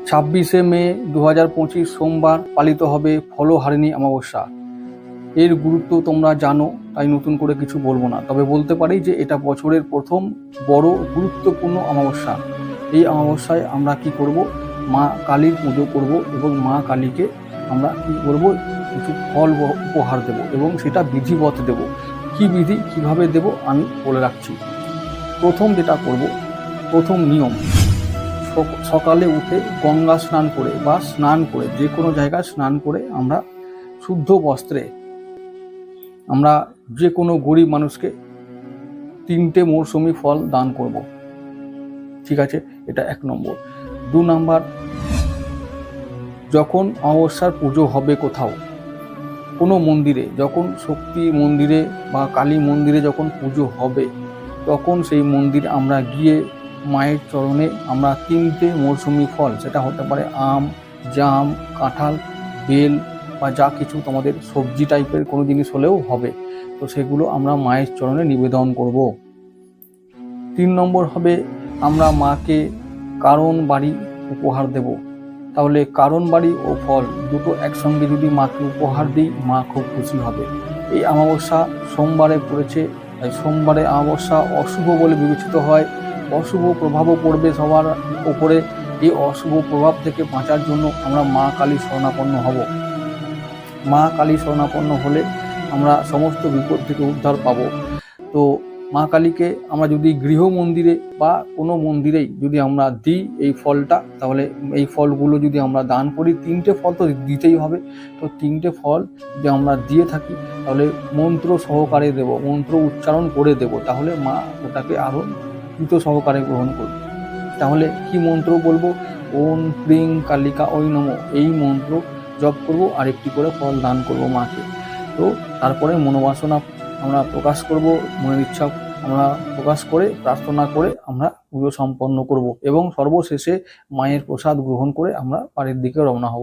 26শে মে 2025 সোমবার পালিত হবে ফলহারিণী অমাবস্যা। এর গুরুত্ব তোমরা জানো, তাই নতুন করে কিছু বলবো না। তবে বলতে পারি যে এটা বছরের প্রথম বড় গুরুত্বপূর্ণ অমাবস্যা। এই অমাবস্যায় আমরা কি করব? মা কালীর পুজো করব এবং মা কালীকে আমরা কি করব? কিছু ফল উপহার দেব এবং সেটা বিধিবৎ দেব। কি বিধি, কিভাবে দেব আমি বলে রাখছি। প্রথম যেটা করব, প্রথম নিয়ম, সকালে উঠে গঙ্গা স্নান করে বা স্নান করে, যে কোনো জায়গায় স্নান করে আমরা শুদ্ধ বস্ত্রে আমরা যে কোনো গরিব মানুষকে 3টে মৌসুমি ফল দান করব। ঠিক আছে, এটা 1 নম্বর। 2 নম্বর, যখন অমাবস্যার পুজো হবে কোথাও, কোনো মন্দিরে, যখন শক্তি মন্দিরে বা কালী মন্দিরে যখন পুজো হবে, তখন সেই মন্দির আমরা গিয়ে মায়ের চরণে আমরা 3টে মৌসুমি ফল, সেটা হতে পারে আম, জাম, কাঁঠাল, বেল বা যা কিছু তোমাদের সবজি টাইপের কোনো জিনিস হলেও হবে, তো সেগুলো আমরা মায়ের চরণে নিবেদন করব। 3 নম্বর হবে, আমরা মাকে কারণ বাড়ি উপহার দেব। তাহলে কারণ বাড়ি ও ফল দুটো একসঙ্গে যদি মাকে উপহার দিই, মা খুব খুশি হবে। এই অমাবস্যা সোমবারে পড়েছে, তাই সোমবারে অমাবস্যা অশুভ বলে বিবেচিত হয়। অশুভ প্রভাবও পড়বে সবার উপরে। এই অশুভ প্রভাব থেকে বাঁচার জন্য আমরা মা কালী শরণাপন্ন হব। মা কালী শরণাপন্ন হলে আমরা সমস্ত বিপদ থেকে উদ্ধার পাব। তো মা কালীকে আমরা যদি গৃহ মন্দিরে বা কোনো মন্দিরেই যদি আমরা দিই এই ফলটা, তাহলে এই ফলগুলো যদি আমরা দান করি, 3টে ফল তো দিতেই হবে, তো 3টে ফল যদি আমরা দিয়ে থাকি তাহলে মন্ত্র সহকারে দেব, মন্ত্র উচ্চারণ করে দেব, তাহলে মা ওটাকে আরও দ্রুত সহকারে গ্রহণ করবে। তাহলে কি মন্ত্র বলবো? ওম ক্রিং কালিকা ওই নমঃ, এই মন্ত্র জপ করব আর একটি করে ফল দান করব মাকে। তো তারপরে মনোবাসনা আমরা প্রকাশ করব, মনের ইচ্ছা আমরা প্রকাশ করে প্রার্থনা করে আমরা পুজো সম্পন্ন করব এবং সর্বশেষে মায়ের প্রসাদ গ্রহণ করে আমরা বাড়ির দিকে রওনা হব।